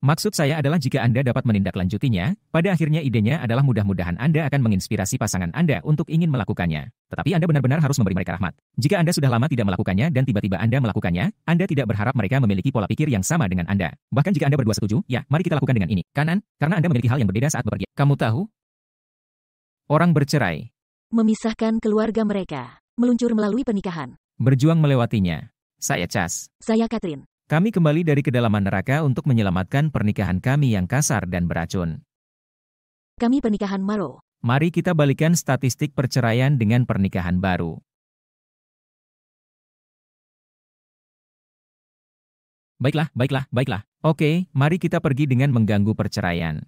Maksud saya adalah jika Anda dapat menindaklanjutinya, pada akhirnya idenya adalah mudah-mudahan Anda akan menginspirasi pasangan Anda untuk ingin melakukannya. Tetapi Anda benar-benar harus memberi mereka rahmat. Jika Anda sudah lama tidak melakukannya dan tiba-tiba Anda melakukannya, Anda tidak berharap mereka memiliki pola pikir yang sama dengan Anda. Bahkan jika Anda berdua setuju, ya, mari kita lakukan dengan ini. Kanan, karena Anda memiliki hal yang berbeda saat bepergian. Kamu tahu? Orang bercerai. Memisahkan keluarga mereka. Meluncur melalui pernikahan. Berjuang melewatinya. Saya Cas. Saya Catherine. Kami kembali dari kedalaman neraka untuk menyelamatkan pernikahan kami yang kasar dan beracun. Kami pernikahan Maro. Mari kita balikan statistik perceraian dengan pernikahan baru. Baiklah. Oke, mari kita pergi dengan mengganggu perceraian.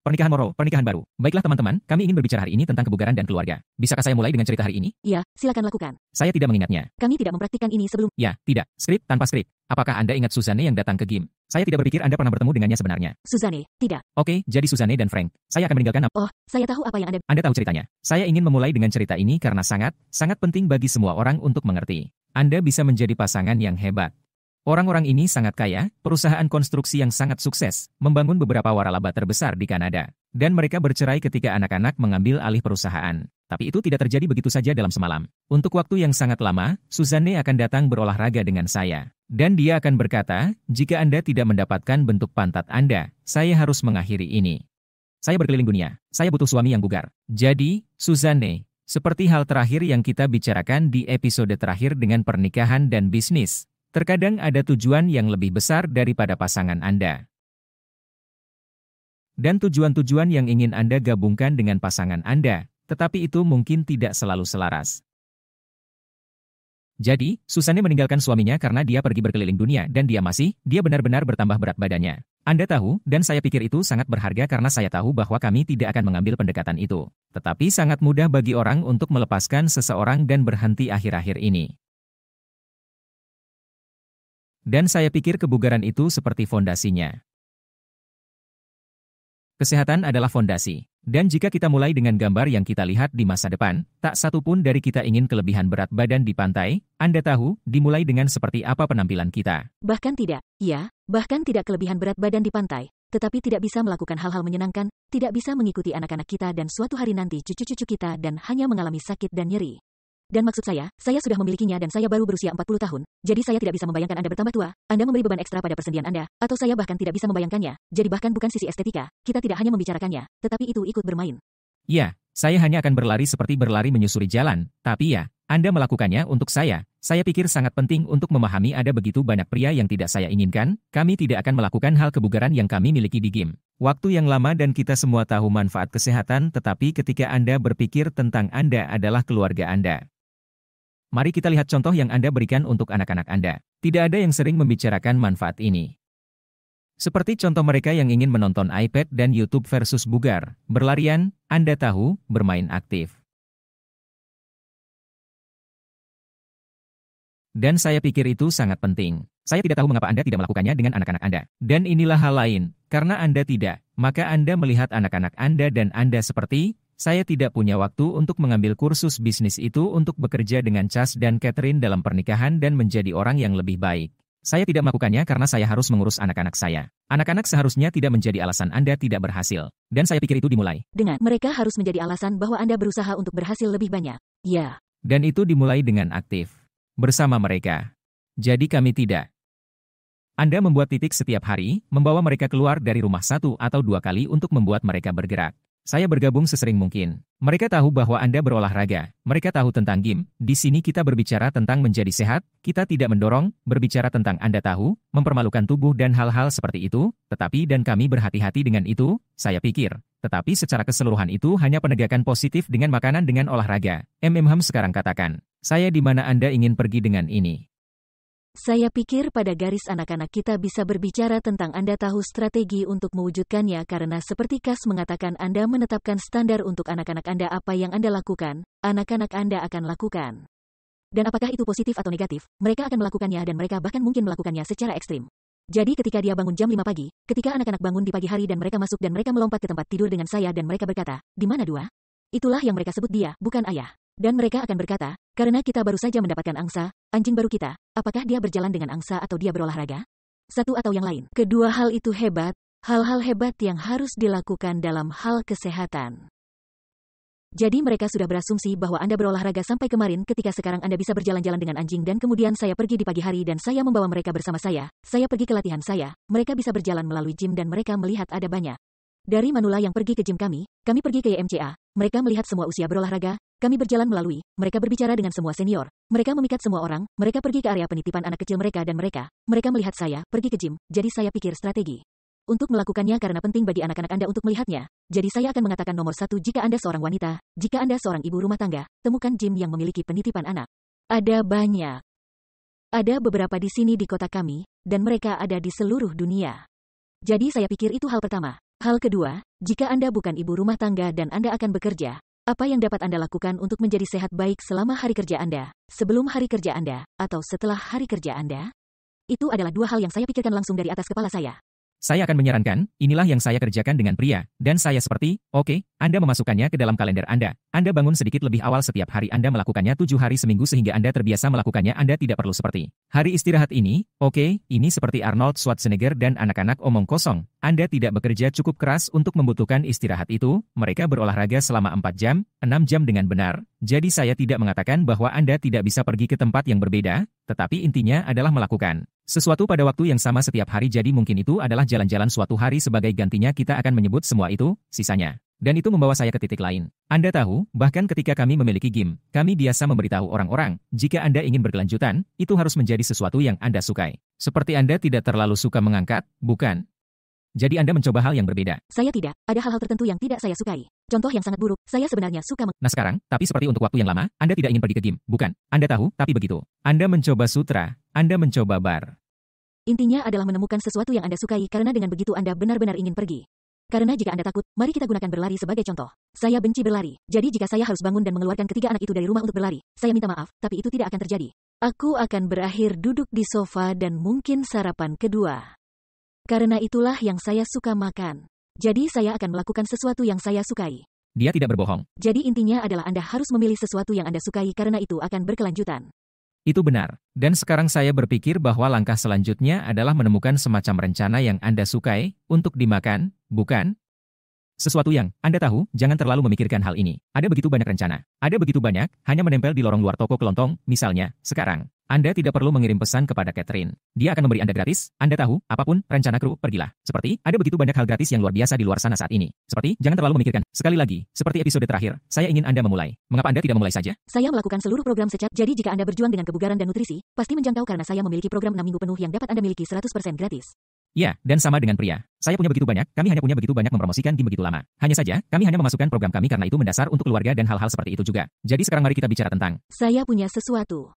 Pernikahan Moro, pernikahan baru. Baiklah teman-teman, kami ingin berbicara hari ini tentang kebugaran dan keluarga. Bisakah saya mulai dengan cerita hari ini? Ya, silakan lakukan. Saya tidak mengingatnya. Kami tidak mempraktikkan ini sebelum. Ya, tidak. Skrip tanpa skrip. Apakah Anda ingat Suzanne yang datang ke Gim? Saya tidak berpikir Anda pernah bertemu dengannya sebenarnya. Suzanne, tidak. Oke, jadi Suzanne dan Frank. Saya akan meninggalkan. Oh, saya tahu apa yang Anda. Anda tahu ceritanya. Saya ingin memulai dengan cerita ini karena sangat penting bagi semua orang untuk mengerti. Anda bisa menjadi pasangan yang hebat. Orang-orang ini sangat kaya, perusahaan konstruksi yang sangat sukses, membangun beberapa waralaba terbesar di Kanada. Dan mereka bercerai ketika anak-anak mengambil alih perusahaan. Tapi itu tidak terjadi begitu saja dalam semalam. Untuk waktu yang sangat lama, Suzanne akan datang berolahraga dengan saya. Dan dia akan berkata, jika Anda tidak mendapatkan bentuk pantat Anda, saya harus mengakhiri ini. Saya berkeliling dunia, saya butuh suami yang bugar. Jadi, Suzanne, seperti hal terakhir yang kita bicarakan di episode terakhir dengan pernikahan dan bisnis, terkadang ada tujuan yang lebih besar daripada pasangan Anda. Dan tujuan-tujuan yang ingin Anda gabungkan dengan pasangan Anda, tetapi itu mungkin tidak selalu selaras. Jadi, Suzanne meninggalkan suaminya karena dia pergi berkeliling dunia dan dia benar-benar bertambah berat badannya. Anda tahu, dan saya pikir itu sangat berharga karena saya tahu bahwa kami tidak akan mengambil pendekatan itu. Tetapi sangat mudah bagi orang untuk melepaskan seseorang dan berhenti akhir-akhir ini. Dan saya pikir kebugaran itu seperti fondasinya. Kesehatan adalah fondasi. Dan jika kita mulai dengan gambar yang kita lihat di masa depan, tak satu pun dari kita ingin kelebihan berat badan di pantai. Anda tahu, dimulai dengan seperti apa penampilan kita. Bahkan tidak kelebihan berat badan di pantai, tetapi tidak bisa melakukan hal-hal menyenangkan, tidak bisa mengikuti anak-anak kita dan suatu hari nanti cucu-cucu kita dan hanya mengalami sakit dan nyeri. Dan maksud saya sudah memilikinya dan saya baru berusia 40 tahun, jadi saya tidak bisa membayangkan Anda bertambah tua, Anda memberi beban ekstra pada persendian Anda, atau saya bahkan tidak bisa membayangkannya, jadi bahkan bukan sisi estetika, kita tidak hanya membicarakannya, tetapi itu ikut bermain. Ya, saya hanya akan berlari seperti berlari menyusuri jalan, tapi ya, Anda melakukannya untuk saya pikir sangat penting untuk memahami ada begitu banyak pria yang tidak saya inginkan, kami tidak akan melakukan hal kebugaran yang kami miliki di Gim. Waktu yang lama dan kita semua tahu manfaat kesehatan tetapi ketika Anda berpikir tentang Anda adalah keluarga Anda. Mari kita lihat contoh yang Anda berikan untuk anak-anak Anda. Tidak ada yang sering membicarakan manfaat ini. Seperti contoh mereka yang ingin menonton iPad dan YouTube versus bugar, berlarian, Anda tahu, bermain aktif. Dan saya pikir itu sangat penting. Saya tidak tahu mengapa Anda tidak melakukannya dengan anak-anak Anda. Dan inilah hal lain, karena Anda tidak, maka Anda melihat anak-anak Anda dan Anda seperti, saya tidak punya waktu untuk mengambil kursus bisnis itu untuk bekerja dengan Cas dan Catherine dalam pernikahan dan menjadi orang yang lebih baik. Saya tidak melakukannya karena saya harus mengurus anak-anak saya. Anak-anak seharusnya tidak menjadi alasan Anda tidak berhasil. Dan saya pikir itu dimulai dengan mereka harus menjadi alasan bahwa Anda berusaha untuk berhasil lebih banyak. Ya. Dan itu dimulai dengan aktif. Bersama mereka. Jadi kami tidak. Anda membuat titik setiap hari, membawa mereka keluar dari rumah 1 atau 2 kali untuk membuat mereka bergerak. Saya bergabung sesering mungkin. Mereka tahu bahwa Anda berolahraga. Mereka tahu tentang Gim. Di sini kita berbicara tentang menjadi sehat. Kita tidak mendorong, berbicara tentang Anda tahu, mempermalukan tubuh dan hal-hal seperti itu. Tetapi dan kami berhati-hati dengan itu, saya pikir. Tetapi secara keseluruhan itu hanya penegakan positif dengan makanan dengan olahraga. Ham sekarang katakan, saya di mana Anda ingin pergi dengan ini. Saya pikir pada garis anak-anak kita bisa berbicara tentang Anda tahu strategi untuk mewujudkannya karena seperti Cas mengatakan Anda menetapkan standar untuk anak-anak Anda apa yang Anda lakukan, anak-anak Anda akan lakukan. Dan apakah itu positif atau negatif, mereka akan melakukannya dan mereka bahkan mungkin melakukannya secara ekstrim. Jadi ketika dia bangun jam 5 pagi, ketika anak-anak bangun di pagi hari dan mereka masuk dan mereka melompat ke tempat tidur dengan saya dan mereka berkata, di mana dua? Itulah yang mereka sebut dia, bukan ayah. Dan mereka akan berkata, karena kita baru saja mendapatkan angsa, anjing baru kita, apakah dia berjalan dengan angsa atau dia berolahraga? Satu atau yang lain. Kedua hal itu hebat, hal-hal hebat yang harus dilakukan dalam hal kesehatan. Jadi mereka sudah berasumsi bahwa Anda berolahraga sampai kemarin ketika sekarang Anda bisa berjalan-jalan dengan anjing dan kemudian saya pergi di pagi hari dan saya membawa mereka bersama saya pergi ke latihan saya, mereka bisa berjalan melalui gym dan mereka melihat ada banyak. Dari manula yang pergi ke gym kami pergi ke YMCA, mereka melihat semua usia berolahraga, kami berjalan melalui, mereka berbicara dengan semua senior, mereka memikat semua orang, mereka pergi ke area penitipan anak kecil mereka dan mereka melihat saya pergi ke gym, jadi saya pikir strategi untuk melakukannya karena penting bagi anak-anak Anda untuk melihatnya. Jadi saya akan mengatakan nomor 1 jika Anda seorang wanita, jika Anda seorang ibu rumah tangga, temukan gym yang memiliki penitipan anak. Ada banyak. Ada beberapa di sini di kota kami, dan mereka ada di seluruh dunia. Jadi saya pikir itu hal pertama. Hal kedua, jika Anda bukan ibu rumah tangga dan Anda akan bekerja, apa yang dapat Anda lakukan untuk menjadi sehat baik selama hari kerja Anda, sebelum hari kerja Anda, atau setelah hari kerja Anda? Itu adalah dua hal yang saya pikirkan langsung dari atas kepala saya. Saya akan menyarankan, inilah yang saya kerjakan dengan pria, dan saya seperti, oke, Anda memasukkannya ke dalam kalender Anda. Anda bangun sedikit lebih awal setiap hari Anda melakukannya 7 hari seminggu sehingga Anda terbiasa melakukannya Anda tidak perlu seperti hari istirahat ini, oke, ini seperti Arnold Schwarzenegger dan anak-anak omong kosong. Anda tidak bekerja cukup keras untuk membutuhkan istirahat itu, mereka berolahraga selama 4 jam, 6 jam dengan benar, jadi saya tidak mengatakan bahwa Anda tidak bisa pergi ke tempat yang berbeda, tetapi intinya adalah melakukan sesuatu pada waktu yang sama setiap hari jadi mungkin itu adalah jalan-jalan suatu hari sebagai gantinya kita akan menyebut semua itu, sisanya. Dan itu membawa saya ke titik lain. Anda tahu, bahkan ketika kami memiliki gym, kami biasa memberitahu orang-orang, jika Anda ingin berkelanjutan, itu harus menjadi sesuatu yang Anda sukai. Seperti Anda tidak terlalu suka mengangkat, bukan? Jadi Anda mencoba hal yang berbeda. Saya tidak, ada hal-hal tertentu yang tidak saya sukai. Contoh yang sangat buruk, saya sebenarnya suka Nah sekarang, tapi seperti untuk waktu yang lama, Anda tidak ingin pergi ke gym, bukan? Anda tahu, tapi begitu. Anda mencoba sutra, Anda mencoba bar. Intinya adalah menemukan sesuatu yang Anda sukai karena dengan begitu Anda benar-benar ingin pergi. Karena jika Anda takut, mari kita gunakan berlari sebagai contoh. Saya benci berlari, jadi jika saya harus bangun dan mengeluarkan ketiga anak itu dari rumah untuk berlari, saya minta maaf, tapi itu tidak akan terjadi. Aku akan berakhir duduk di sofa dan mungkin sarapan kedua. Karena itulah yang saya suka makan. Jadi saya akan melakukan sesuatu yang saya sukai. Dia tidak berbohong. Jadi intinya adalah Anda harus memilih sesuatu yang Anda sukai karena itu akan berkelanjutan. Itu benar. Dan sekarang saya berpikir bahwa langkah selanjutnya adalah menemukan semacam rencana yang Anda sukai untuk dimakan, bukan? Sesuatu yang, Anda tahu, jangan terlalu memikirkan hal ini. Ada begitu banyak rencana. Ada begitu banyak, hanya menempel di lorong luar toko kelontong, misalnya, sekarang. Anda tidak perlu mengirim pesan kepada Catherine. Dia akan memberi Anda gratis, Anda tahu, apapun, rencana kru, pergilah. Seperti, ada begitu banyak hal gratis yang luar biasa di luar sana saat ini. Seperti, jangan terlalu memikirkan. Sekali lagi, seperti episode terakhir, saya ingin Anda memulai. Mengapa Anda tidak memulai saja? Saya melakukan seluruh program secat, jadi jika Anda berjuang dengan kebugaran dan nutrisi, pasti menjangkau karena saya memiliki program 6 minggu penuh yang dapat Anda miliki 100% gratis. Ya, dan sama dengan pria. Saya punya begitu banyak, kami hanya punya begitu banyak mempromosikan game begitu lama. Hanya saja, kami hanya memasukkan program kami karena itu mendasar untuk keluarga dan hal-hal seperti itu juga. Jadi sekarang mari kita bicara tentang... Saya punya sesuatu.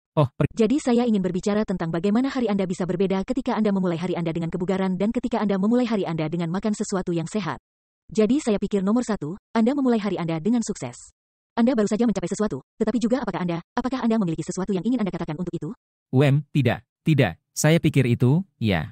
Jadi saya ingin berbicara tentang bagaimana hari Anda bisa berbeda ketika Anda memulai hari Anda dengan kebugaran dan ketika Anda memulai hari Anda dengan makan sesuatu yang sehat. Jadi saya pikir nomor 1, Anda memulai hari Anda dengan sukses. Anda baru saja mencapai sesuatu, tetapi juga apakah Anda memiliki sesuatu yang ingin Anda katakan untuk itu? Tidak. Saya pikir itu, ya.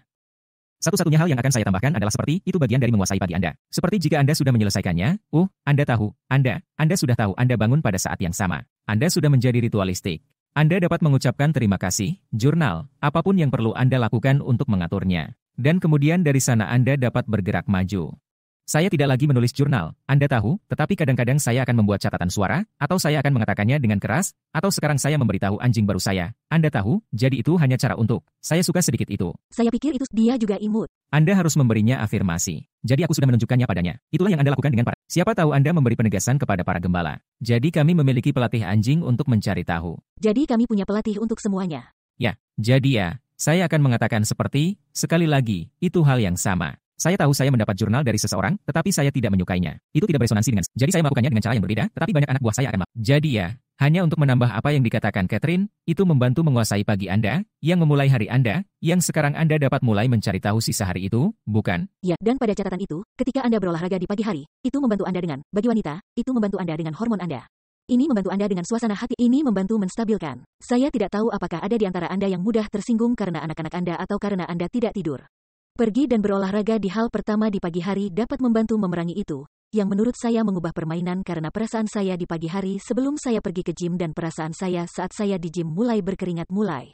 Satu-satunya hal yang akan saya tambahkan adalah seperti, itu bagian dari menguasai pagi Anda. Seperti jika Anda sudah menyelesaikannya, Anda tahu, Anda sudah tahu Anda bangun pada saat yang sama. Anda sudah menjadi ritualistik. Anda dapat mengucapkan terima kasih, jurnal, apapun yang perlu Anda lakukan untuk mengaturnya. Dan kemudian dari sana Anda dapat bergerak maju. Saya tidak lagi menulis jurnal, Anda tahu, tetapi kadang-kadang saya akan membuat catatan suara, atau saya akan mengatakannya dengan keras, atau sekarang saya memberitahu anjing baru saya. Anda tahu, jadi itu hanya cara untuk. Saya suka sedikit itu. Saya pikir itu dia juga imut. Anda harus memberinya afirmasi. Jadi aku sudah menunjukkannya padanya. Itulah yang Anda lakukan dengan para. Siapa tahu Anda memberi penegasan kepada para gembala. Jadi kami memiliki pelatih anjing untuk mencari tahu. Jadi kami punya pelatih untuk semuanya. Ya, jadi ya, saya akan mengatakan seperti, sekali lagi, itu hal yang sama. Saya tahu saya mendapat jurnal dari seseorang, tetapi saya tidak menyukainya. Itu tidak beresonansi dengan. Jadi saya melakukannya dengan cara yang berbeda, tetapi banyak anak buah saya akan melakukan. Jadi ya, hanya untuk menambah apa yang dikatakan Catherine, itu membantu menguasai pagi Anda, yang memulai hari Anda, yang sekarang Anda dapat mulai mencari tahu sisa hari itu, bukan? Ya, dan pada catatan itu, ketika Anda berolahraga di pagi hari, itu membantu Anda dengan, bagi wanita, itu membantu Anda dengan hormon Anda. Ini membantu Anda dengan suasana hati, ini membantu menstabilkan. Saya tidak tahu apakah ada di antara Anda yang mudah tersinggung karena anak-anak Anda atau karena Anda tidak tidur. Pergi dan berolahraga di hal pertama di pagi hari dapat membantu memerangi itu, yang menurut saya mengubah permainan karena perasaan saya di pagi hari sebelum saya pergi ke gym dan perasaan saya saat saya di gym mulai berkeringat mulai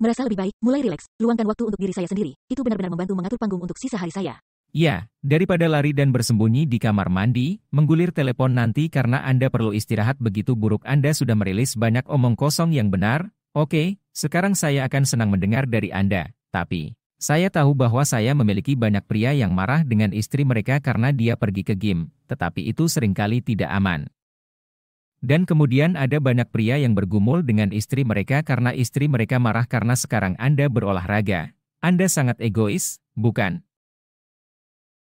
Merasa lebih baik, mulai rileks, luangkan waktu untuk diri saya sendiri. Itu benar-benar membantu mengatur panggung untuk sisa hari saya. Ya, daripada lari dan bersembunyi di kamar mandi, menggulir telepon nanti karena Anda perlu istirahat begitu buruk Anda sudah merilis banyak omong kosong yang benar. Oke, sekarang saya akan senang mendengar dari Anda. Tapi, saya tahu bahwa saya memiliki banyak pria yang marah dengan istri mereka karena dia pergi ke gym, tetapi itu seringkali tidak aman. Dan kemudian ada banyak pria yang bergumul dengan istri mereka karena istri mereka marah karena sekarang Anda berolahraga. Anda sangat egois, bukan?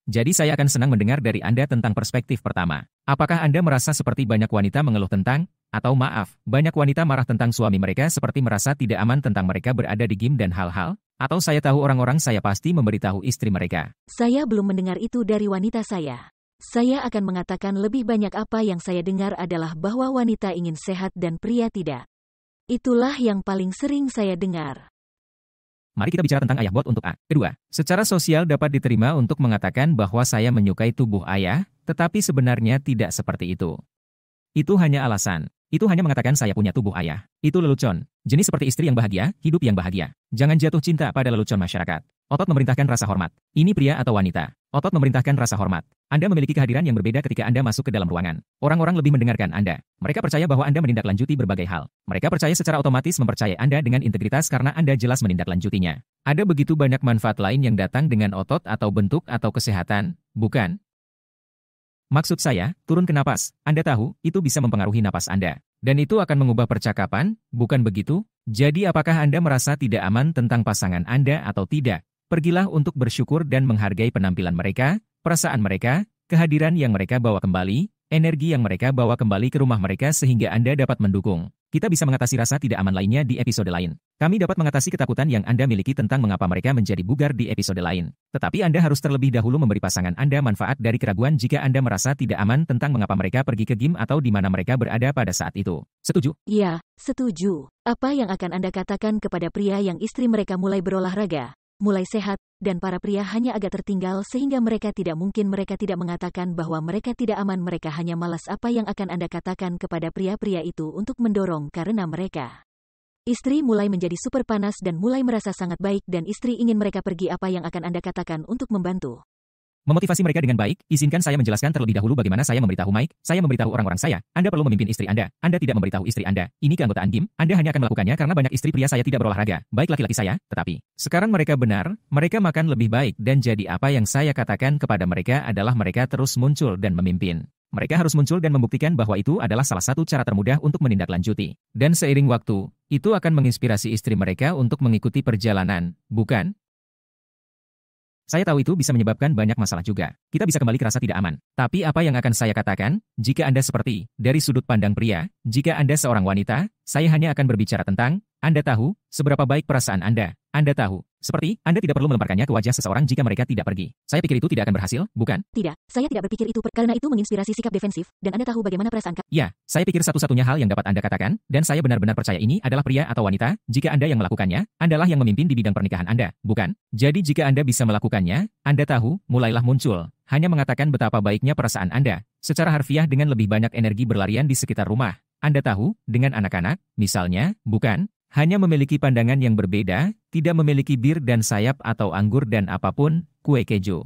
Jadi saya akan senang mendengar dari Anda tentang perspektif pertama. Apakah Anda merasa seperti banyak wanita mengeluh tentang, atau maaf, banyak wanita marah tentang suami mereka seperti merasa tidak aman tentang mereka berada di gym dan hal-hal? Atau saya tahu orang-orang saya pasti memberitahu istri mereka. Saya belum mendengar itu dari wanita saya. Saya akan mengatakan lebih banyak apa yang saya dengar adalah bahwa wanita ingin sehat dan pria tidak. Itulah yang paling sering saya dengar. Mari kita bicara tentang ayah bot untuk A. Kedua, secara sosial dapat diterima untuk mengatakan bahwa saya menyukai tubuh ayah, tetapi sebenarnya tidak seperti itu. Itu hanya alasan. Itu hanya mengatakan saya punya tubuh ayah. Itu lelucon. Jenis seperti istri yang bahagia, hidup yang bahagia. Jangan jatuh cinta pada lelucon masyarakat. Otot memerintahkan rasa hormat. Ini pria atau wanita. Otot memerintahkan rasa hormat. Anda memiliki kehadiran yang berbeda ketika Anda masuk ke dalam ruangan. Orang-orang lebih mendengarkan Anda. Mereka percaya bahwa Anda menindaklanjuti berbagai hal. Mereka percaya secara otomatis mempercayai Anda dengan integritas karena Anda jelas menindaklanjutinya. Ada begitu banyak manfaat lain yang datang dengan otot atau bentuk atau kesehatan, bukan? Maksud saya, turun ke napas. Anda tahu, itu bisa mempengaruhi napas Anda. Dan itu akan mengubah percakapan, bukan begitu? Jadi apakah Anda merasa tidak aman tentang pasangan Anda atau tidak? Pergilah untuk bersyukur dan menghargai penampilan mereka, perasaan mereka, kehadiran yang mereka bawa kembali, energi yang mereka bawa kembali ke rumah mereka sehingga Anda dapat mendukung. Kita bisa mengatasi rasa tidak aman lainnya di episode lain. Kami dapat mengatasi ketakutan yang Anda miliki tentang mengapa mereka menjadi bugar di episode lain. Tetapi Anda harus terlebih dahulu memberi pasangan Anda manfaat dari keraguan jika Anda merasa tidak aman tentang mengapa mereka pergi ke gym atau di mana mereka berada pada saat itu. Setuju? Ya, setuju. Apa yang akan Anda katakan kepada pria yang istri mereka mulai berolahraga, mulai sehat, dan para pria hanya agak tertinggal sehingga mereka tidak mengatakan bahwa mereka tidak aman, mereka hanya malas? Apa yang akan Anda katakan kepada pria-pria itu untuk mendorong karena mereka? Istri mulai menjadi super panas dan mulai merasa sangat baik dan istri ingin mereka pergi. Apa yang akan Anda katakan untuk membantu? Memotivasi mereka dengan baik, izinkan saya menjelaskan terlebih dahulu bagaimana saya memberitahu Mike, saya memberitahu orang-orang saya, Anda perlu memimpin istri Anda tidak memberitahu istri Anda, ini keanggotaan gym, Anda hanya akan melakukannya karena banyak istri pria saya tidak berolahraga, baik laki-laki saya, tetapi, sekarang mereka benar, mereka makan lebih baik dan jadi apa yang saya katakan kepada mereka adalah mereka terus muncul dan memimpin. Mereka harus muncul dan membuktikan bahwa itu adalah salah satu cara termudah untuk menindaklanjuti. Dan seiring waktu, itu akan menginspirasi istri mereka untuk mengikuti perjalanan, bukan? Saya tahu itu bisa menyebabkan banyak masalah juga. Kita bisa kembali ke rasa tidak aman. Tapi apa yang akan saya katakan, jika Anda seperti, dari sudut pandang pria, jika Anda seorang wanita, saya hanya akan berbicara tentang, Anda tahu, seberapa baik perasaan Anda tahu. Seperti, Anda tidak perlu melemparkannya ke wajah seseorang jika mereka tidak pergi. Saya pikir itu tidak akan berhasil, bukan? Tidak, saya tidak berpikir itu karena itu menginspirasi sikap defensif, dan Anda tahu bagaimana perasaan Ya, saya pikir satu-satunya hal yang dapat Anda katakan, dan saya benar-benar percaya ini adalah pria atau wanita, jika Anda yang melakukannya, Andalah yang memimpin di bidang pernikahan Anda, bukan? Jadi jika Anda bisa melakukannya, Anda tahu, mulailah muncul. Hanya mengatakan betapa baiknya perasaan Anda, secara harfiah dengan lebih banyak energi berlarian di sekitar rumah. Anda tahu, dengan anak-anak, misalnya, bukan? Hanya memiliki pandangan yang berbeda, tidak memiliki bir dan sayap atau anggur dan apapun, kue keju.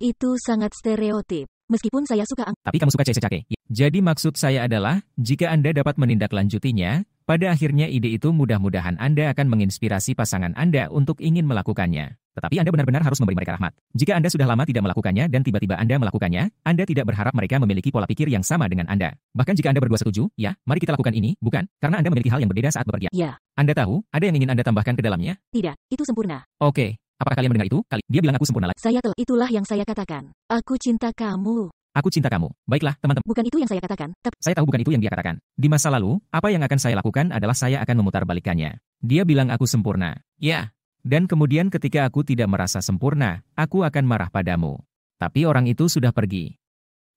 Itu sangat stereotip. Meskipun saya suka Tapi kamu suka cece-cake. Jadi maksud saya adalah, jika Anda dapat menindaklanjutinya, pada akhirnya ide itu mudah-mudahan Anda akan menginspirasi pasangan Anda untuk ingin melakukannya. Tetapi Anda benar-benar harus memberi mereka rahmat. Jika Anda sudah lama tidak melakukannya dan tiba-tiba Anda melakukannya, Anda tidak berharap mereka memiliki pola pikir yang sama dengan Anda. Bahkan jika Anda berdua setuju, ya, mari kita lakukan ini, bukan? Karena Anda memiliki hal yang berbeda saat bepergian. Ya. Anda tahu, ada yang ingin Anda tambahkan ke dalamnya? Tidak, itu sempurna. Oke. Apakah kalian mendengar itu? Dia bilang aku sempurna lagi. Itulah yang saya katakan. Aku cinta kamu. Aku cinta kamu. Baiklah, teman-teman. Bukan itu yang saya katakan. Saya tahu bukan itu yang dia katakan. Di masa lalu, apa yang akan saya lakukan adalah saya akan memutarbalikkannya. Dia bilang aku sempurna. Ya. Dan kemudian ketika aku tidak merasa sempurna, aku akan marah padamu. Tapi orang itu sudah pergi.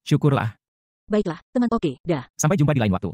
Syukurlah. Baiklah, teman. Oke, dah. Sampai jumpa di lain waktu.